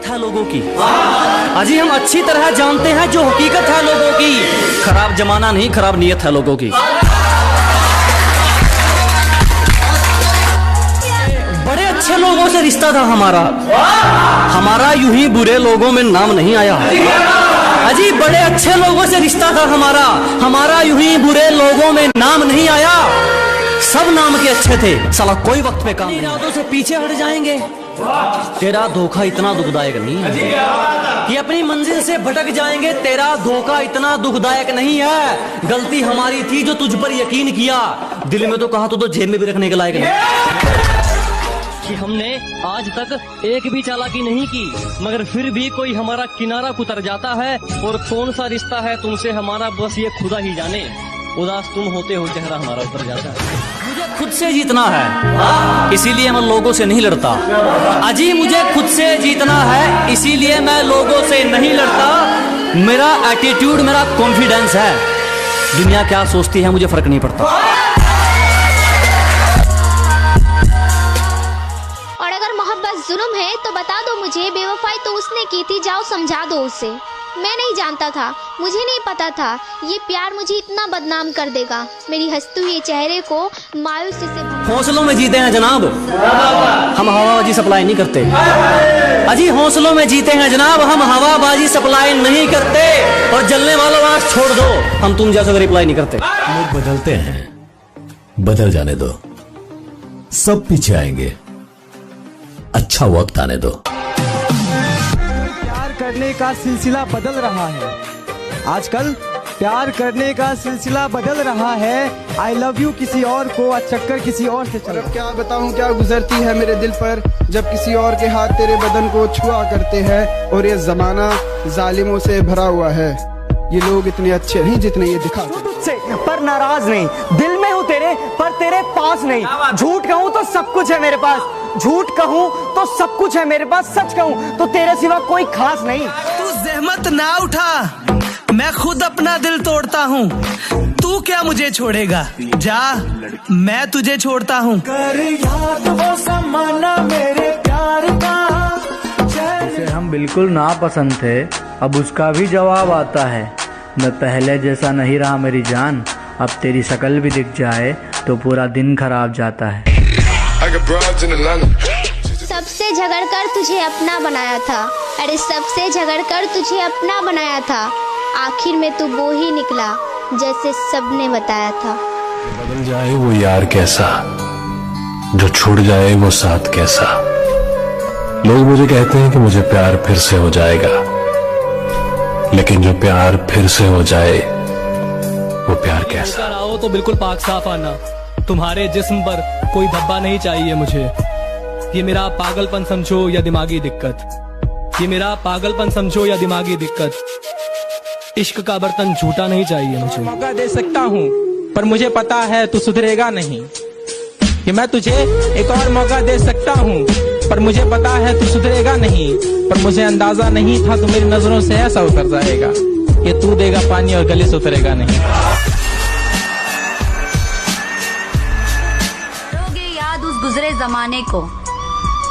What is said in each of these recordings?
है लोगों की। अजी हम अच्छी तरह जानते हैं जो हकीकत है लोगों की। खराब जमाना नहीं, खराब नीयत है लोगों की। बड़े अच्छे लोगों से रिश्ता था हमारा यूं ही बुरे लोगों में नाम नहीं आया। अजी बड़े अच्छे लोगों से रिश्ता था हमारा यूं ही बुरे लोगों में नाम नहीं आया। सब नाम के अच्छे थे, साला कोई वक्त पे काम इरादों से पीछे हट जाएंगे। तेरा धोखा इतना दुखदायक नहीं है कि अपनी मंजिल से भटक जाएंगे। तेरा धोखा इतना दुखदायक नहीं है। गलती हमारी थी जो तुझ पर यकीन किया। दिल में तो कहा तो जेब में भी रखने के लायक नहीं कि हमने आज तक एक भी चालाकी नहीं की, मगर फिर भी कोई हमारा किनारा कुतर जाता है। और कौन सा रिश्ता है तुमसे हमारा बस ये खुदा ही जाने। उदास तुम होते हो चेहरा हमारा उतर जाता है। मुझे खुद से जीतना है इसीलिए मैं लोगों से नहीं लड़ता। अजी मुझे खुद से जीतना है इसीलिए मैं लोगों से नहीं लड़ता। मेरा एटीट्यूड, मेरा कॉन्फिडेंस है। दुनिया क्या सोचती है मुझे फर्क नहीं पड़ता। जुल्म है तो बता दो मुझे, बेवफाई तो उसने की थी, जाओ समझा दो उसे। मैं नहीं जानता था, मुझे नहीं पता था ये प्यार मुझे इतना बदनाम कर देगा। मेरी हंसते हुए चेहरे को मायूसी से हौसलों में जीते हैं जनाब, हम हवाबाजी सप्लाई नहीं करते। अजी हौसलों में जीते हैं जनाब, हम हवाबाजी सप्लाई नहीं करते। और जलने वालों आंख छोड़ दो, हम तुम जैसा रिप्लाई नहीं करते। लोग बदलते हैं, बदल जाने दो, सब पीछे आएंगे। अच्छा वक्त आने दो। प्यार करने का सिलसिला बदल रहा है आजकल, प्यार करने का सिलसिला बदल रहा है। आई लव यू किसी और को चक्कर किसी और से चल। क्या बताऊं क्या गुजरती है मेरे दिल पर जब किसी और के हाथ तेरे बदन को छुआ करते हैं। और ये जमाना जालिमों से भरा हुआ है। ये लोग इतने अच्छे नहीं जितने ये दिखाते। तुझसे पर नाराज नहीं, दिल में हूँ तेरे पर तेरे पास नहीं। झूठ कहूँ तो सब कुछ है मेरे पास, झूठ कहूँ तो सब कुछ है मेरे पास, सच कहूँ तो तेरे सिवा कोई खास नहीं। तू जहमत ना उठा, मैं खुद अपना दिल तोड़ता हूँ। तू क्या मुझे छोड़ेगा, जा मैं तुझे छोड़ता हूँ। कर याद वो ज़माना मेरे प्यार का। जिसे हम बिल्कुल नापसंद थे अब उसका भी जवाब आता है। मैं पहले जैसा नहीं रहा मेरी जान, अब तेरी शक्ल भी दिख जाए तो पूरा दिन खराब जाता है। सबसे झगड़कर तुझे अपना बनाया था, अरे सबसे झगड़कर तुझे अपना बनाया था। आखिर में तू वो ही निकला जैसे सबने बताया था। बदल जाए वो यार कैसा, जो छूट जाए वो साथ कैसा। लोग मुझे कहते हैं कि मुझे प्यार फिर से हो जाएगा, लेकिन जो प्यार फिर से हो जाए वो प्यार कैसा। आओ तो बिल्कुल पाक साफ आना, तुम्हारे जिस्म पर कोई धब्बा नहीं चाहिए मुझे। ये मेरा पागलपन समझो या दिमागी दिक्कत, ये मेरा पागलपन समझो या दिमागी दिक्कत। इश्क का बर्तन झूठा नहीं चाहिए मुझे। मौका दे सकता हूँ पर मुझे पता है तू सुधरेगा नहीं। कि मैं तुझे एक और मौका दे सकता हूँ पर मुझे पता है तू सुधरेगा नहीं। पर मुझे अंदाजा नहीं था तू मेरी नजरों से ऐसा उतर जाएगा कि तू देगा पानी और गले से उतरेगा नहीं। करोगे याद उस गुजरे जमाने को,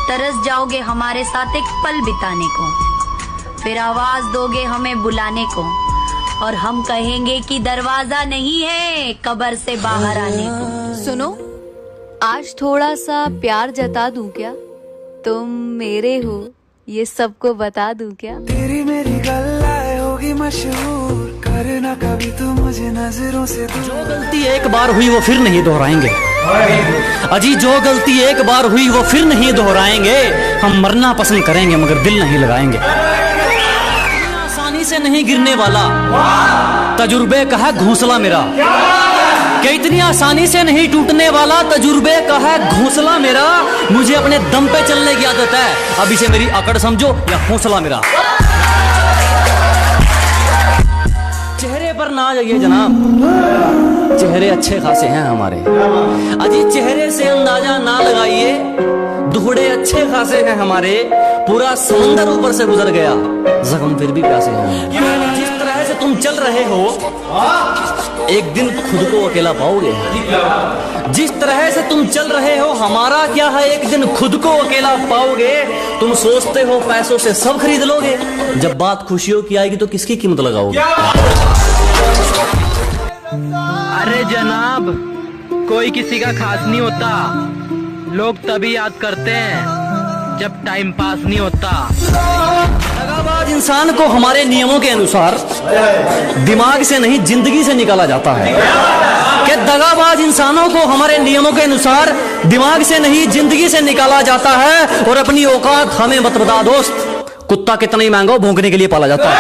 तरस जाओगे हमारे साथ एक पल बिताने को। फिर आवाज दोगे हमें बुलाने को और हम कहेंगे कि दरवाजा नहीं है कब्र से बाहर आने को। सुनो, आज थोड़ा सा प्यार जता दूं क्या? तुम मेरे हो ये सबको बता दूं क्या? तेरी मेरी गल्लाएं होगी मशहूर, करना कभी तू मुझे नजरों से दूर। जो गलती एक बार हुई वो फिर नहीं दोहराएंगे। अजी जो गलती एक बार हुई वो फिर नहीं दोहराएंगे। हम मरना पसंद करेंगे मगर दिल नहीं लगाएंगे। आसानी से नहीं गिरने वाला तजुर्बे का है घोंसला मेरा, कि इतनी आसानी से नहीं टूटने वाला तजुर्बे का है घोंसला मेरा। मुझे अपने दम पे चलने की आदत है, अब इसे मेरी अकड़ समझो या हौसला मेरा। चेहरे पर ना जाइए जनाब, चेहरे अच्छे खासे हैं हमारे। अजी चेहरे से अंदाजा ना लगाइए, दुहड़े अच्छे खासे हैं हमारे। पूरा समंदर ऊपर से गुजर गया, जख्म फिर भी प्यासे हैं। जिस तरह से तुम चल रहे हो एक दिन खुद को अकेला पाओगे। जिस तरह से तुम चल रहे हो हमारा क्या है, एक दिन खुद को अकेला पाओगे। तुम सोचते हो पैसों से सब खरीद लोगे, जब बात खुशियों की आएगी तो किसकी कीमत लगाओगे? अरे जनाब, कोई किसी का खास नहीं होता, लोग तभी याद करते हैं जब टाइम पास नहीं होता। दगाबाज इंसान को हमारे नियमों के अनुसार दिमाग से नहीं जिंदगी से निकाला जाता है। कि दगाबाज इंसानों को हमारे नियमों के अनुसार दिमाग से नहीं जिंदगी से निकाला जाता है। और अपनी औकात हमें मत बता दोस्त, कुत्ता कितना ही महंगा भौंकने के लिए पाला जाता है।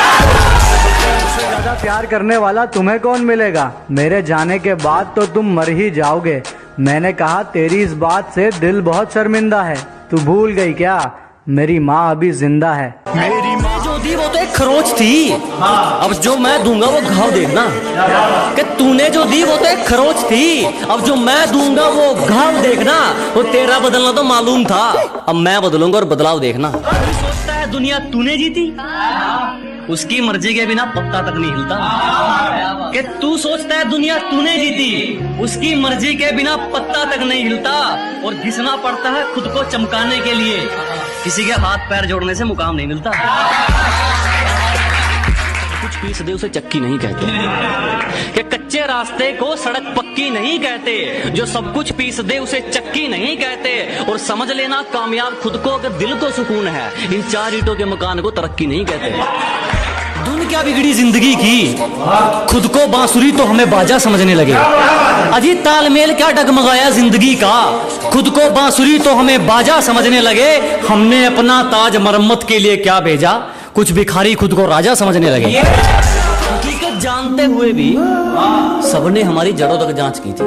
ज्यादा प्यार करने वाला तुम्हें कौन मिलेगा? मेरे जाने के बाद तो तुम मर ही जाओगे। मैंने कहा तेरी इस बात से दिल बहुत शर्मिंदा है। तू भूल गई क्या? मेरी माँ अभी जिंदा है। मेरी माँ जो थी वो तो एक खरोच थी, अब जो मैं दूंगा वो घाव देखना। कि तूने जो दी वो तो एक खरोच थी, अब जो मैं दूंगा वो घाव देखना। वो तेरा बदलना तो मालूम था, अब मैं बदलूंगा और बदलाव देखना। सोचता है दुनिया तूने जीती, उसकी मर्जी के बिना पत्ता तक नहीं हिलता। कि तू सोचता है दुनिया तूने जीती, उसकी मर्जी के बिना पत्ता तक नहीं हिलता। और घिसना पड़ता है खुद को चमकाने के लिए, किसी के हाथ पैर जोड़ने से मुकाम नहीं मिलता। कुछ पीस दे उसे चक्की नहीं कहते, कि कच्चे रास्ते को सड़क पक्की नहीं कहते। जो सब कुछ पीस दे उसे चक्की नहीं कहते। और समझ लेना कामयाब खुद को अगर दिल को सुकून है, इन 4 ईंटों के मकान को तरक्की नहीं कहते। धुन क्या बिगड़ी जिंदगी की, खुद को बांसुरी तो हमें बाजा समझने लगे। अजी तालमेल क्या डगमगाया जिंदगी का, खुद को बांसुरी तो हमें बाजा समझने लगे। हमने अपना ताज मरम्मत के लिए क्या भेजा, कुछ भिखारी खुद को राजा समझने लगे। हकीकत जानते हुए भी सबने हमारी जड़ों तक जांच की थी।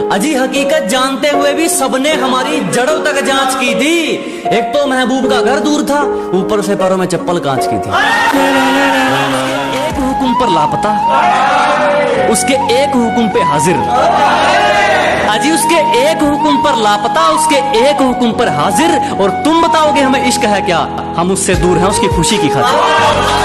अजी हकीकत जानते हुए भी सबने हमारी जड़ों तक जांच की थी। एक तो महबूब का घर दूर था, ऊपर से पैरों में चप्पल कांच की थी। एक हुक्म पर लापता, उसके एक हुक्म पे हाजिर। अजी उसके एक हुक्म पर लापता, उसके एक हुक्म पर हाजिर। और तुम बताओगे हमें इश्क है क्या, हम उससे दूर हैं उसकी खुशी की खातिर।